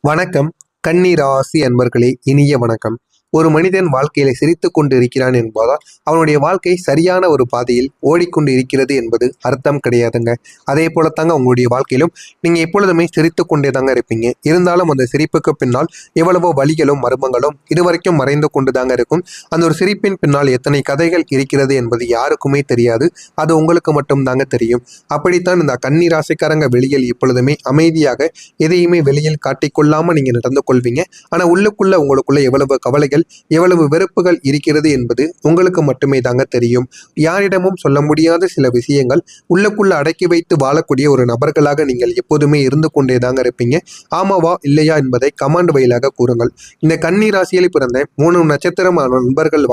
வணக்கம். கன்னி ராசி அன்பர்களே, இனிய வணக்கம். ஒரு மனிதன் வாழ்க்கையில சிரித்துக் கொண்டு இருக்கிறான் என்பதால் அவனுடைய வாழ்க்கை சரியான ஒரு பாதையில் ஓடிக்கொண்டு இருக்கிறது என்பது அர்த்தம் கிடையாதுங்க. அதே போலத்தாங்க உங்களுடைய வாழ்க்கையிலும் நீங்க எப்பொழுதுமே சிரித்துக் கொண்டே தாங்க இருப்பீங்க. இருந்தாலும் அந்த சிரிப்புக்கு பின்னால் எவ்வளவோ வலிகளும் மர்மங்களும் இதுவரைக்கும் மறைந்து கொண்டு தாங்க இருக்கும். அந்த ஒரு சிரிப்பின் பின்னால் எத்தனை கதைகள் இருக்கிறது என்பது யாருக்குமே தெரியாது. அது உங்களுக்கு மட்டும் தாங்க தெரியும். அப்படித்தான் இந்த கன்னி ராசிக்காரங்க வெளியில் எப்பொழுதுமே அமைதியாக எதையுமே வெளியில் காட்டிக்கொள்ளாம நீங்க நடந்து கொள்வீங்க. ஆனா உள்ளுக்குள்ள உங்களுக்குள்ள எவ்வளவு கவலைகள், எவ்வளவு வெறுப்புகள் இருக்கிறது என்பது உங்களுக்கு மட்டுமே தாங்க தெரியும். யாரிடமும் சொல்ல முடியாத சில விஷயங்கள் உள்ளுக்குள்ள அடக்கி வைத்து வாழக்கூடிய ஒரு நபர்களாக நீங்கள் எப்போதுமே இருந்து கொண்டே தாங்க இருப்பீங்க. ஆமாவா இல்லையா என்பதை கமாண்ட் வழியாக கூறுங்கள். இந்த கன்னி ராசியில் பிறந்த 3 நட்சத்திரமான நண்பர்கள்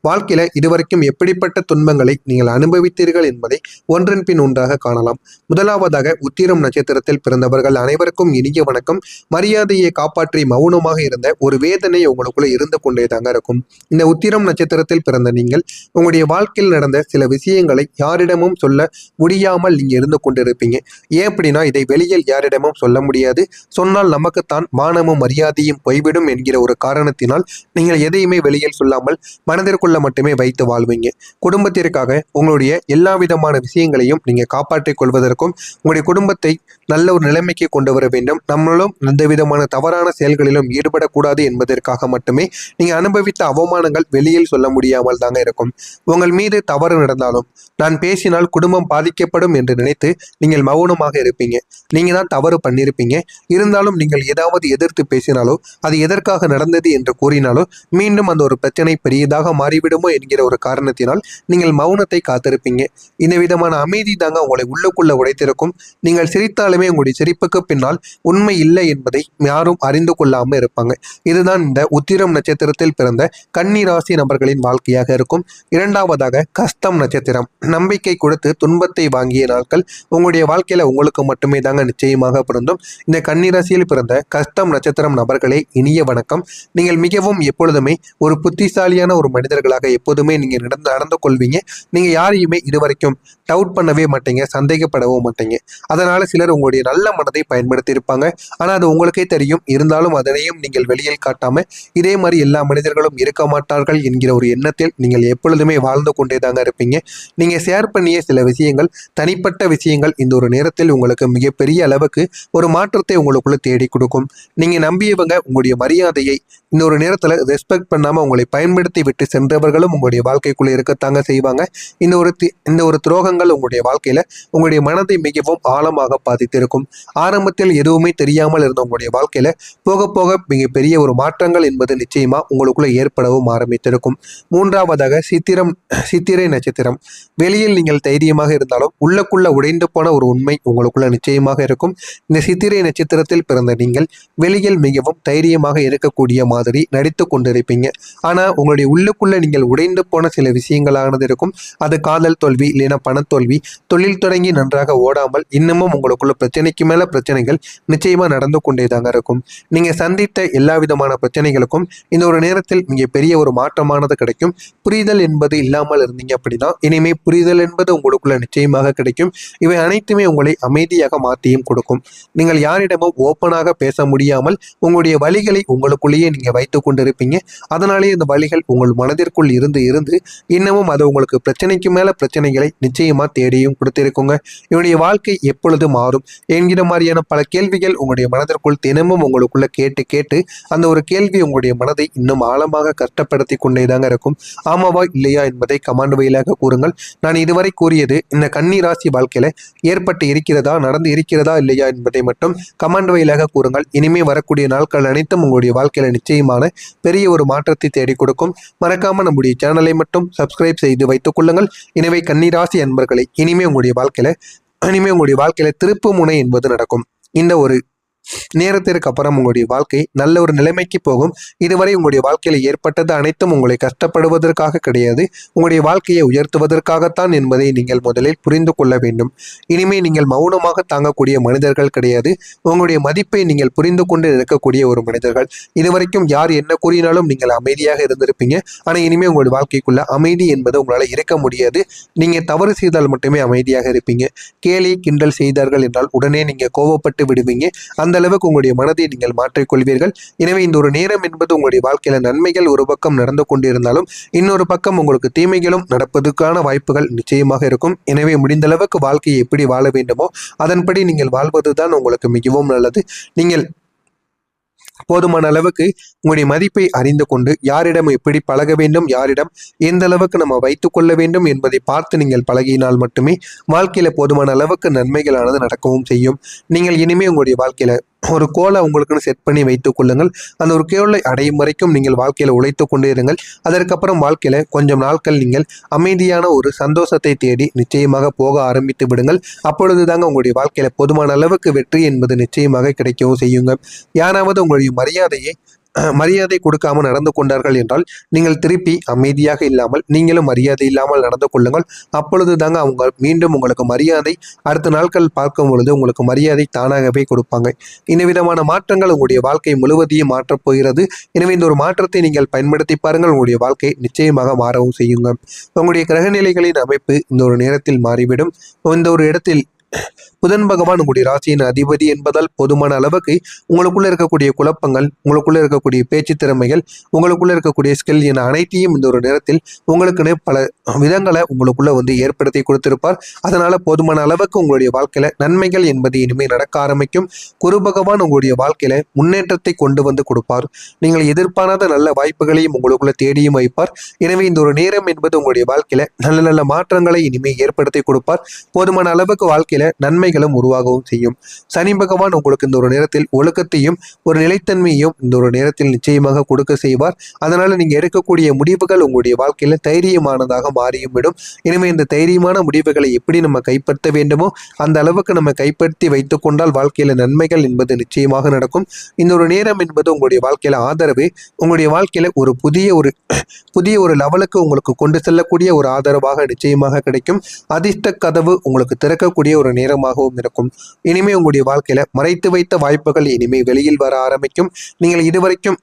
வாழ்க்கையில இதுவரைக்கும் எப்படிப்பட்ட துன்பங்களை நீங்கள் அனுபவித்தீர்கள் என்பதை ஒன்றன் பின் ஒன்றாக காணலாம். முதலாவதாக உத்திரம் நட்சத்திரத்தில் பிறந்தவர்கள் அனைவருக்கும் இனிய வணக்கம். மரியாதையை காப்பாற்றி மௌனமாக இருந்த ஒரு வேதனை உங்களுக்குள்ள இருந்து கொண்டே தாங்க இருக்கும். இந்த உத்திரம் நட்சத்திரத்தில் பிறந்த நீங்கள் உங்களுடைய வாழ்க்கையில் நடந்த சில விஷயங்களை யாரிடமும் சொல்ல முடியாமல் நீங்க இருந்து கொண்டிருப்பீங்க. ஏன் அப்படின்னா இதை வெளியில் யாரிடமும் சொல்ல முடியாது. சொன்னால் நமக்குத்தான் மானமும் மரியாதையும் போய்விடும் என்கிற ஒரு காரணத்தினால் நீங்கள் எதையுமே வெளியில் சொல்லாமல் மனதிற்குள்ள மட்டுமே வைத்து வாழ்வீங்க. குடும்பத்திற்காக உங்களுடைய எல்லா விதமான விஷயங்களையும் நீங்க காப்பாற்றிக் கொள்வதற்கும் உங்களுடைய குடும்பத்தை நல்ல ஒரு நிலைமைக்கு கொண்டு வர வேண்டும், நம்மளும் எந்த விதமான தவறான செயல்களிலும் ஈடுபடக்கூடாது என்பதற்காக மட்டுமே நீங்க அனுபவித்த அவமானங்கள் வெளியில் சொல்ல முடியாமல் தாங்க இருக்கும். உங்கள் மீது தவறு நடந்தாலும் நான் பேசினால் குடும்பம் பாதிக்கப்படும் என்று நினைத்து நீங்கள் மௌனமாக இருப்பீங்க. நீங்க தான் தவறு பண்ணியிருப்பீங்க. இருந்தாலும் நீங்கள் ஏதாவது எதிர்த்து பேசினாலோ அது எதற்காக நடந்தது என்று கூறினாலோ மீண்டும் அந்த ஒரு பிரச்சனை பெரியதாக மாறிவிடுமோ என்கிற ஒரு காரணத்தினால் நீங்கள் மௌனத்தை காத்திருப்பீங்க. இந்த விதமான அமைதி தாங்க உங்களை உள்ளுக்குள்ள உடைத்திருக்கும். நீங்கள் சிரித்தாலுமே உங்களுடைய சிரிப்புக்கு பின்னால் உண்மை இல்லை என்பதை யாரும் அறிந்து கொள்ளாமல் இருப்பாங்க. இதுதான் இந்த உத்திரம் நட்சத்திரத்தில் பிறந்த கன்னி ராசி நபர்களின் வாழ்க்கையாக இருக்கும். இரண்டாவதாக கஸ்தம் நட்சத்திரம். நம்பிக்கை கொடுத்து துன்பத்தை வாங்கிய நாட்கள் உங்களுடைய வாழ்க்கையில உங்களுக்கு மட்டுமே தாங்க நிச்சயமாக பொருந்தும். இந்த கன்னி ராசியில் பிறந்த கஸ்தம் நட்சத்திரம் நபர்களே இனிய வணக்கம். நீங்கள் மிகவும் எப்பொழுதுமே ஒரு புத்திசாலியான ஒரு மனிதர்களாக எப்போதுமே நீங்க நடந்து கொள்வீங்க. நீங்க யாரையுமே இதுவரைக்கும் டவுட் பண்ணவே மாட்டீங்க, சந்தேகப்படவும் மாட்டீங்க. அதனால சிலர் உங்களுடைய நல்ல மனதை பயன்படுத்தி இருப்பாங்க. ஆனா அது உங்களுக்கே தெரியும். இருந்தாலும் அதனையும் நீங்கள் வெளியில் காட்டாம இதே மாதிரி எல்லா மனிதர்களும் இருக்க மாட்டார்கள் என்கிற ஒரு எண்ணத்தில் நீங்கள் எப்பொழுதுமே வாழ்ந்து கொண்டே தாங்க இருப்பீங்க. நீங்க ஷேர் பண்ணிய சில விஷயங்கள், தனிப்பட்ட விஷயங்கள் இந்த ஒரு நேரத்தில் உங்களுக்கு மிகப்பெரிய அளவுக்கு ஒரு மாற்றத்தை உங்களுக்குள்ள தேடி கொடுக்கும். நீங்க நம்பியவங்க உங்களுடைய மரியாதையை இந்த ஒரு நேரத்துல ரெஸ்பெக்ட் பண்ணாம உங்களை பயன்படுத்தி விட்டு சென்றவர்களும் உங்களுடைய வாழ்க்கைக்குள்ள இருக்கத்தாங்க செய்வாங்க. இந்த ஒரு துரோகங்கள் உங்களுடைய வாழ்க்கையில உங்களுடைய மனதை மிகவும் ஆழமாக பாதித்திருக்கும். ஆரம்பத்தில் எதுவுமே தெரியாமல் இருந்த உங்களுடைய வாழ்க்கையில போக போக மிகப்பெரிய ஒரு மாற்றங்கள் என்பது நிச்சயமா உங்களுக்குள்ள ஏற்படவும் ஆரம்பித்திருக்கும். மூன்றாவதாக சித்திரை நட்சத்திரம். வெளியில் நீங்கள் தைரியமாக இருந்தாலும் உள்ளக்குள்ள உடைந்து போன ஒரு உண்மை உங்களுக்குள்ள நிச்சயமாக இருக்கும். இந்த சித்திரை நட்சத்திரத்தில் பிறந்த நீங்கள் வெளியில் மிகவும் தைரியமாக இருக்கக்கூடிய மாதிரி நடித்து கொண்டிருப்பீங்க. ஆனா உங்களுடைய உள்ளுக்குள்ள நீங்கள் உடைந்து போன சில விஷயங்களானது இருக்கும். அது காதல் தோல்வி, இல்லைன்னா பணத்தோல்வி, தொழில் தொடங்கி நன்றாக ஓடாமல் இன்னமும் உங்களுக்குள்ள பிரச்சனைக்கு மேல பிரச்சனைகள் நிச்சயமா நடந்து கொண்டே தாங்க இருக்கும். நீங்க சந்தித்த எல்லா விதமான பிரச்சனைகளுக்கும் இந்த ஒரு நேரத்தில் மிக பெரிய ஒரு மாற்றமானது கிடைக்கும். புரிதல் என்பது இல்லாமல் இருந்தீங்க அப்படின்னா இனிமே புரிதல் என்பது உங்களுக்குள்ள நிச்சயமாக கிடைக்கும். இவை அனைத்துமே உங்களை அமைதியாக மாற்றியும் கொடுக்கும். நீங்கள் யாரிடமும் ஓப்பனாக பேச முடியாமல் உங்களுடைய வழிகளை உங்களுக்குள்ளேயே நீங்க வைத்துக் கொண்டிருப்பீங்க. அதனாலே இந்த வழிகள் உங்கள் மனதிற்குள் இருந்து இன்னமும் அது உங்களுக்கு பிரச்சனைக்கு மேல பிரச்சனைகளை நிச்சயமா தேடியும் கொடுத்திருக்குங்க. இவனுடைய வாழ்க்கை எப்பொழுது மாறும் என்கிற மாதிரியான பல கேள்விகள் உங்களுடைய மனதிற்குள் தினமும் உங்களுக்குள்ள கேட்டு அந்த ஒரு கேள்வி உங்களுடைய மனதை இன்னும் ஆழமாக கஷ்டப்படுத்தி கொண்டே தாங்க இருக்கும். ஆமாவா இல்லையா என்பதை கமாண்ட் வழியாக கூறுங்கள். நான் இதுவரை கூறியது இந்த கன்னி ராசி வாழ்க்கையில ஏற்பட்டு இருக்கிறதா, நடந்து இருக்கிறதா இல்லையா என்பதை மட்டும் கமாண்ட் வழியாக கூறுங்கள். இனிமே வரக்கூடிய நாட்கள் அனைத்தும் உங்களுடைய வாழ்க்கையில நிச்சயமான பெரிய ஒரு மாற்றத்தை தேடி கொடுக்கும். மறக்காம நம்முடைய சேனலை மட்டும் சப்ஸ்கிரைப் செய்து வைத்துக் கொள்ளுங்கள். எனவே கன்னி ராசி அன்பர்களை இனிமே உங்களுடைய வாழ்க்கையில திருப்பு முனை என்பது நடக்கும். இந்த ஒரு நேரத்திற்கு அப்புறம் உங்களுடைய வாழ்க்கை நல்ல ஒரு நிலைமைக்கு போகும். இதுவரை உங்களுடைய வாழ்க்கையில ஏற்பட்டது அனைத்தும் உங்களை கஷ்டப்படுவதற்காக கிடையாது, உங்களுடைய வாழ்க்கையை உயர்த்துவதற்காகத்தான் என்பதை நீங்கள் முதலில் புரிந்து கொள்ள வேண்டும். இனிமே நீங்கள் மௌனமாக தாங்கக்கூடிய மனிதர்கள் கிடையாது. உங்களுடைய மதிப்பை நீங்கள் புரிந்து கொண்டு இருக்கக்கூடிய ஒரு மனிதர்கள். இதுவரைக்கும் யார் என்ன கூறினாலும் நீங்கள் அமைதியாக இருந்திருப்பீங்க. ஆனா இனிமே உங்களுடைய வாழ்க்கைக்குள்ள அமைதி என்பது உங்களால இருக்க முடியாது. நீங்க தவறு செய்தால் மட்டுமே அமைதியாக இருப்பீங்க. கேலி கிண்டல் செய்தார்கள் என்றால் உடனே நீங்க கோவப்பட்டு விடுவீங்க. அந்த அளவுக்கு உங்களுடைய மனதை நீங்கள் மாற்றிக்கொள்வீர்கள். எனவே இந்த ஒரு நேரம் என்பது உங்களுடைய வாழ்க்கையில நன்மைகள் ஒரு பக்கம் நடந்து கொண்டிருந்தாலும் இன்னொரு பக்கம் உங்களுக்கு தீமைகளும் நடப்பதற்கான வாய்ப்புகள் நிச்சயமாக இருக்கும். எனவே முடிந்த அளவுக்கு வாழ்க்கையை எப்படி வாழ வேண்டுமோ அதன்படி நீங்கள் வாழ்வதுதான் உங்களுக்கு மிகவும் நல்லது. நீங்கள் போதுமான அளவுக்கு உங்களுடைய மதிப்பை அறிந்து கொண்டு யாரிடம் எப்படி பழக வேண்டும், யாரிடம் எந்த அளவுக்கு நம்ம வைத்துக் கொள்ள வேண்டும் என்பதை பார்த்து நீங்கள் பழகினால் மட்டுமே வாழ்க்கையில போதுமான அளவுக்கு நன்மைகளானது நடக்கவும் செய்யும். நீங்கள் இனிமே உங்களுடைய வாழ்க்கையில ஒரு கோலை உங்களுக்குன்னு செட் பண்ணி வைத்துக் கொள்ளுங்கள். அந்த ஒரு கோலை அடையும் வரைக்கும் நீங்கள் வாழ்க்கையில உழைத்து கொண்டே இருங்கள். அதற்கப்புறம் வாழ்க்கையில கொஞ்சம் நாட்கள் நீங்கள் அமைதியான ஒரு சந்தோஷத்தை தேடி நிச்சயமாக போக ஆரம்பித்து விடுங்கள். அப்பொழுது தாங்க உங்களுடைய வாழ்க்கையில போதுமான அளவுக்கு வெற்றி என்பது நிச்சயமாக கிடைக்கவும் செய்யுங்க. யாராவது உங்களுடைய மரியாதை கொடுக்காம நடந்து கொண்டார்கள் என்றால் நீங்கள் திருப்பி அமைதியாக இல்லாமல் நீங்களும் மரியாதை இல்லாமல் நடந்து கொள்ளுங்கள். அப்பொழுது தாங்க அவங்க மீண்டும் உங்களுக்கு மரியாதை அடுத்த நாட்கள் பார்க்கும் பொழுது உங்களுக்கு மரியாதை தானாகவே கொடுப்பாங்க. இந்த விதமான மாற்றங்கள் உங்களுடைய வாழ்க்கை முழுவதையும் மாற்றப் போகிறது. எனவே இந்த ஒரு மாற்றத்தை நீங்கள் பயன்படுத்தி பாருங்கள். உங்களுடைய வாழ்க்கை நிச்சயமாக மாறவும் செய்யுங்க. உங்களுடைய கிரகநிலைகளின் அமைப்பு இந்த ஒரு நேரத்தில் மாறிவிடும். இந்த ஒரு இடத்தில் புதன் பகவான் உங்களுடைய ராசியின் அதிபதி என்பதால் போதுமான அளவுக்கு உங்களுக்குள்ள இருக்கக்கூடிய குழப்பங்கள், உங்களுக்குள்ள இருக்கக்கூடிய பேச்சு திறமைகள், உங்களுக்குள்ள இருக்கக்கூடிய ஸ்கில் என அனைத்தையும் இந்த ஒரு நேரத்தில் உங்களுக்குன்னு பல விதங்களை உங்களுக்குள்ள ஏற்படுத்தி கொடுத்திருப்பார். அதனால போதுமான அளவுக்கு உங்களுடைய வாழ்க்கையில நன்மைகள் என்பது இனிமேல் நடக்க ஆரம்பிக்கும். குரு பகவான் உங்களுடைய வாழ்க்கையில முன்னேற்றத்தை கொண்டு கொடுப்பார். நீங்கள் எதிர்பாராத நல்ல வாய்ப்புகளையும் உங்களுக்குள்ள தேடியும் வைப்பார். எனவே இந்த ஒரு நேரம் என்பது உங்களுடைய வாழ்க்கையில நல்ல நல்ல மாற்றங்களை இனிமேல் ஏற்படுத்தி கொடுப்பார். போதுமான அளவுக்கு வாழ்க்கையில நன்மைகளும் உருவாகவும் செய்யும். சனி பகவான் உங்களுக்கு இந்த ஒரு நேரத்தில் ஒழுக்கத்தையும் ஒரு நிலைத்தன்மையையும் இந்த ஒரு நேரத்தில் நிச்சயமாக கொடுக்க செய்வார். அதனால நீங்க எடுக்கக்கூடிய முடிவுகள் உங்களுடைய வாழ்க்கையில தைரியமானதாக மாறியும் விடும். எனவே இந்த தைரியமான முடிவுகளை எப்படி நம்ம கைப்பற்ற வேண்டுமோ அந்த அளவுக்கு நம்ம கைப்பற்றி வைத்துக் கொண்டால் வாழ்க்கையில நன்மைகள் என்பது நிச்சயமாக நடக்கும். இந்த ஒரு நேரம் என்பது உங்களுடைய வாழ்க்கையில ஆதரவு உங்களுடைய வாழ்க்கையில ஒரு புதிய ஒரு லெவலுக்கு உங்களுக்கு கொண்டு செல்லக்கூடிய ஒரு ஆதரவாக நிச்சயமாக கிடைக்கும். அதிர்ஷ்ட கதவு உங்களுக்கு திறக்கக்கூடிய ஒரு நேரமாகவும் இருக்கும். இனிமே உங்களுடைய வாழ்க்கையில மறைத்து வைத்த வாய்ப்புகள் இனிமே வெளியில் வர ஆரம்பிக்கும். நீங்கள் இதுவரைக்கும்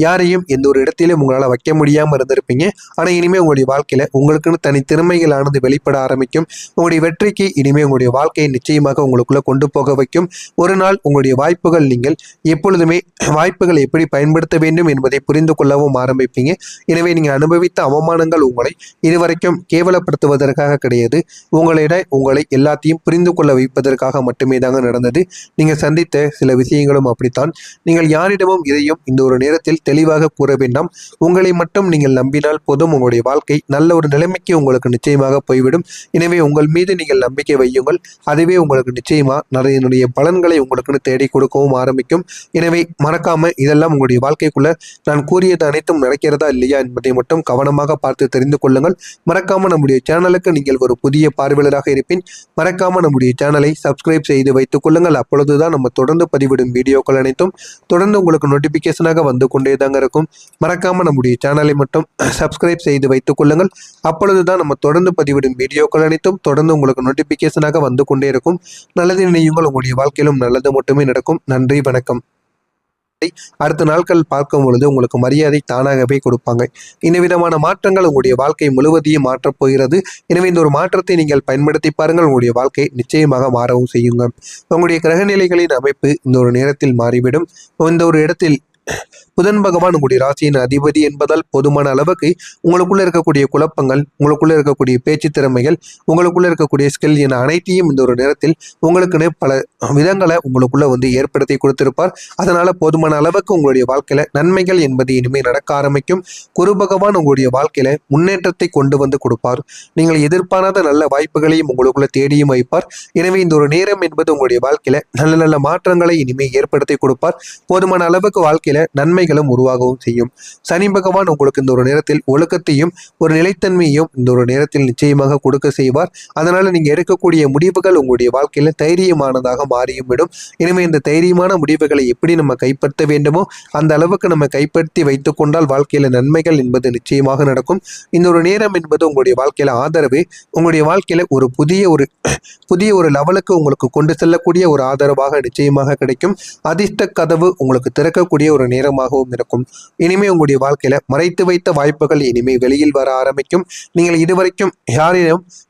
யாரையும் எந்த ஒரு இடத்திலும் உங்களால் வைக்க முடியாம இருந்திருப்பீங்க. ஆனா இனிமே உங்களுடைய வாழ்க்கையில உங்களுக்குன்னு தனி திறமைகளானது வெளிப்பட ஆரம்பிக்கும். உங்களுடைய வெற்றிக்கு இனிமே உங்களுடைய வாழ்க்கையை நிச்சயமாக உங்களுக்குள்ள கொண்டு போக வைக்கும். ஒரு நாள் உங்களுடைய வாய்ப்புகள் நீங்கள் எப்பொழுதுமே வாய்ப்புகளை எப்படி பயன்படுத்த வேண்டும் என்பதை புரிந்து கொள்ளவும் ஆரம்பிப்பீங்க. எனவே நீங்கள் அனுபவித்த அவமானங்கள் உங்களை இதுவரைக்கும் கேவலப்படுத்துவதற்காக கிடையாது. உங்களை எல்லாத்தையும் புரிந்து கொள்ள வைப்பதற்காக மட்டுமே தாங்க நடந்தது. நீங்கள் சந்தித்த சில விஷயங்களும் அப்படித்தான். நீங்கள் யாரிடமும் இதையும் இந்த ஒரு நேரத்தில் தெளிவாக கூற வேண்டாம். உங்களை மட்டும் நீங்கள் நம்பினால் போதும். உங்களுடைய வாழ்க்கை நல்ல ஒரு நிலைமைக்கு உங்களுக்கு நிச்சயமாக போய்விடும். எனவே உங்கள் மீது நீங்கள் நம்பிக்கை வையுங்கள். அதுவே உங்களுக்கு நிச்சயமா நிறைய பலன்களை உங்களுக்குன்னு தேடி கொடுக்கவும் ஆரம்பிக்கும். எனவே மறக்காம இதெல்லாம் உங்களுடைய வாழ்க்கைக்குள்ள நான் கூறியது அனைத்தும் நடக்கிறதா இல்லையா என்பதை மட்டும் கவனமாக பார்த்து தெரிந்து கொள்ளுங்கள். மறக்காம நம்முடைய சேனலுக்கு நீங்கள் ஒரு புதிய பார்வையாளராக இருப்பின் மறக்காம நம்முடைய சேனலை சப்ஸ்கிரைப் செய்து வைத்துக் கொள்ளுங்கள். அப்பொழுதுதான் நம்ம தொடர்ந்து பதிவிடும் வீடியோக்கள் அனைத்தும் தொடர்ந்து உங்களுக்கு நோட்டிபிகேஷனாக வந்து கொண்டே தாங்க இருக்கும். மறக்காம நம்முடைய சேனலை மட்டும் சப்ஸ்கிரைப் செய்து வைத்துக் கொள்ளுங்கள். அப்பொழுதுதான் நம்ம தொடர்ந்து பதிவிடும் வீடியோக்கள் அனைத்தும் தொடர்ந்து உங்களுக்கு நோட்டிபிகேஷனாக வந்து கொண்டே இருக்கும். நல்லது நினையுங்கள். உங்களுடைய வாழ்க்கையிலும் நல்லது மட்டுமே நடக்கும். நன்றி, வணக்கம். அடுத்த நாட்கள் பார்க்கும் பொழுது உங்களுக்கு மரியாதை தானாகவே கொடுப்பாங்க. இந்த விதமான மாற்றங்கள் உங்களுடைய வாழ்க்கை முழுவதையும் மாற்றப் போகிறது. எனவே இந்த ஒரு மாற்றத்தை நீங்கள் பயன்படுத்தி பாருங்கள். உங்களுடைய வாழ்க்கை நிச்சயமாக மாறவும் செய்யுங்க. உங்களுடைய கிரகநிலைகளின் அமைப்பு இந்த ஒரு நேரத்தில் மாறிவிடும். இந்த ஒரு இடத்தில் புதன் பகவான் உங்களுடைய ராசியின் அதிபதி என்பதால் போதுமான அளவுக்கு உங்களுக்குள்ள இருக்கக்கூடிய குழப்பங்கள், உங்களுக்குள்ள இருக்கக்கூடிய பேச்சு திறமைகள், உங்களுக்குள்ள இருக்கக்கூடிய ஸ்கில் என அனைத்தையும் இந்த ஒரு நேரத்தில் உங்களுக்குன்னு பல விதங்களை உங்களுக்குள்ள ஏற்படுத்தி கொடுத்திருப்பார். அதனால போதுமான அளவுக்கு உங்களுடைய வாழ்க்கையில நன்மைகள் என்பது இனிமேல் நடக்க ஆரம்பிக்கும். குரு பகவான் உங்களுடைய வாழ்க்கையில முன்னேற்றத்தை கொண்டு கொடுப்பார். நீங்கள் எதிர்பாராத நல்ல வாய்ப்புகளையும் உங்களுக்குள்ள தேடியும் வைப்பார். எனவே இந்த ஒரு நேரம் என்பது உங்களுடைய வாழ்க்கையில நல்ல நல்ல மாற்றங்களை இனிமேல் ஏற்படுத்தி கொடுப்பார். போதுமான அளவுக்கு வாழ்க்கையில நன்மைகளும் உருவாகவும் செய்யும். சனி பகவான் உங்களுக்கு இந்த ஒரு நேரத்தில் ஒழுக்கத்தையும் ஒரு நிலைத்தன்மையையும் இந்த ஒரு நேரத்தில் நிச்சயமாக கொடுக்க செய்வார். அதனால நீங்க எடுக்கக்கூடிய முடிவுகள் உங்களுடைய வாழ்க்கையில தைரியமானதாக மாறியும் விடும். எனவே இந்த தைரியமான முடிவுகளை எப்படி நம்ம கைப்பற்ற வேண்டுமோ அந்த அளவுக்கு நம்ம கைப்பற்றி வைத்துக் கொண்டால் வாழ்க்கையில நன்மைகள் என்பது நிச்சயமாக நடக்கும். இந்த ஒரு நேரம் என்பது உங்களுடைய வாழ்க்கையில ஆதரவு உங்களுடைய வாழ்க்கையில ஒரு புதிய ஒரு லெவலுக்கு உங்களுக்கு கொண்டு செல்லக்கூடிய ஒரு ஆதரவாக நிச்சயமாக கிடைக்கும். அதிர்ஷ்ட கதவு உங்களுக்கு திறக்கக்கூடிய ஒரு நேரமாகவும் இருக்கும். இனிமே உங்களுடைய வாழ்க்கையில மறைத்து வைத்த வாய்ப்புகள் இனிமே வெளியில் வர ஆரம்பிக்கும். நீங்கள் இதுவரைக்கும்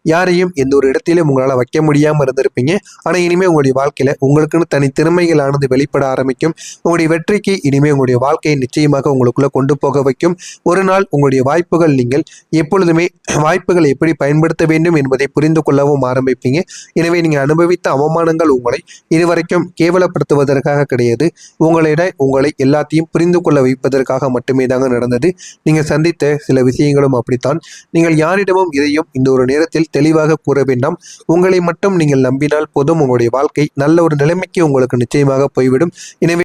யாரையும் எந்த ஒரு இடத்திலும் உங்களால் வைக்க முடியாமல் இருந்திருப்பீங்க. ஆனால் இனிமே உங்களுடைய வாழ்க்கையில உங்களுக்குன்னு தனி திறமைகளானது வெளிப்பட ஆரம்பிக்கும். உங்களுடைய வெற்றிக்கு இனிமே உங்களுடைய வாழ்க்கையை நிச்சயமாக உங்களுக்குள்ள கொண்டு போக வைக்கும். ஒரு நாள் உங்களுடைய வாய்ப்புகள் நீங்கள் எப்பொழுதுமே வாய்ப்புகளை எப்படி பயன்படுத்த வேண்டும் என்பதை புரிந்து கொள்ளவும் ஆரம்பிப்பீங்க. எனவே நீங்கள் அனுபவித்த அவமானங்கள் உங்களை இதுவரைக்கும் கேவலப்படுத்துவதற்காக கிடையாது, உங்களை எல்லாத்தையும் புரிந்து கொள்ள வைப்பதற்காக மட்டுமே தாங்க நடந்தது. நீங்கள் சந்தித்த சில விஷயங்களும் அப்படித்தான். நீங்கள் யாரிடமும் இதையும் இந்த ஒரு நேரத்தில் தெளிவாக கூற வேண்டாம். உங்களை மட்டும் நீங்கள் நம்பினால் போதும், உங்களுடைய வாழ்க்கை நல்ல ஒரு நிலைமைக்கு உங்களுக்கு நிச்சயமாக போய்விடும். எனவே